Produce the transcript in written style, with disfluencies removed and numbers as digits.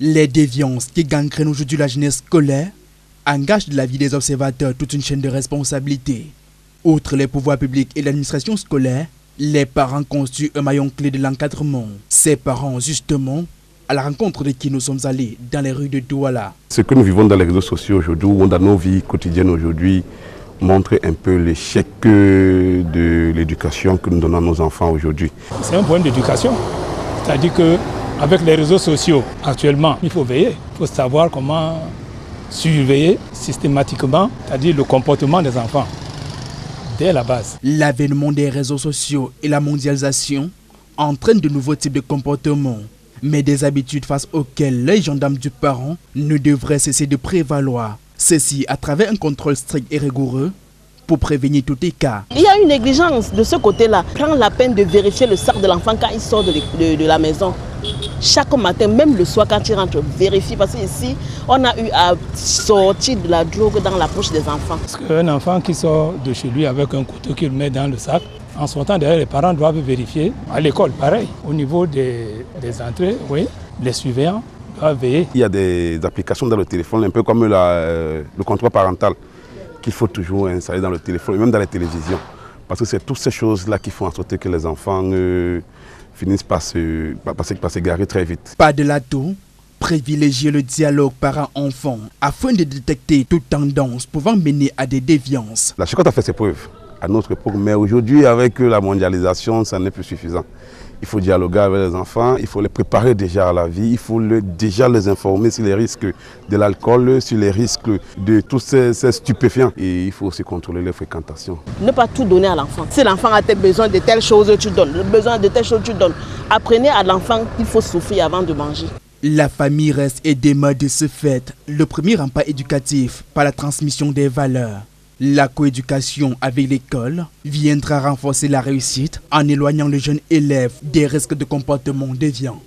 Les déviances qui gangrènent aujourd'hui la jeunesse scolaire engagent de la vie des observateurs toute une chaîne de responsabilités. Outre les pouvoirs publics et l'administration scolaire, les parents constituent un maillon clé de l'encadrement. Ces parents, justement, à la rencontre de qui nous sommes allés dans les rues de Douala. Ce que nous vivons dans les réseaux sociaux aujourd'hui, ou dans nos vies quotidiennes aujourd'hui, montre un peu l'échec de l'éducation que nous donnons à nos enfants aujourd'hui. C'est un problème d'éducation. C'est-à-dire qu'avec les réseaux sociaux, actuellement, il faut veiller. Il faut savoir comment surveiller systématiquement, c'est-à-dire le comportement des enfants, dès la base. L'avènement des réseaux sociaux et la mondialisation entraînent de nouveaux types de comportements, mais des habitudes face auxquelles les gendarmes du parent ne devraient cesser de prévaloir. Ceci à travers un contrôle strict et rigoureux pour prévenir tout écart. Il y a une négligence de ce côté-là. Prendre la peine de vérifier le sac de l'enfant quand il sort de la maison. Chaque matin, même le soir quand il rentre, vérifie. Parce qu'ici, on a eu à sortir de la drogue dans la poche des enfants. Parce qu'un enfant qui sort de chez lui avec un couteau qu'il met dans le sac, en sortant derrière, les parents doivent vérifier. À l'école, pareil. Au niveau des entrées, oui, les surveillants doivent veiller. Il y a des applications dans le téléphone, un peu comme le contrôle parental, qu'il faut toujours installer dans le téléphone, et même dans les télévisions. Parce que c'est toutes ces choses-là qui font en sorte que les enfants finissent par s'égarer très vite. Par-delà tout, privilégier le dialogue parent-enfant afin de détecter toute tendance pouvant mener à des déviances. La chicotte a fait ses preuves à notre époque, mais aujourd'hui, avec la mondialisation, ça n'est plus suffisant. Il faut dialoguer avec les enfants, il faut les préparer déjà à la vie, il faut déjà les informer sur les risques de l'alcool, sur les risques de tous ces stupéfiants. Et il faut aussi contrôler les fréquentations. Ne pas tout donner à l'enfant. Si l'enfant a besoin de telle chose, tu donnes. Besoin de telle chose, tu donnes. Apprenez à l'enfant qu'il faut souffrir avant de manger. La famille reste aidée de ce fait le premier rempart éducatif par la transmission des valeurs. La coéducation avec l'école viendra renforcer la réussite en éloignant le jeune élève des risques de comportement déviant.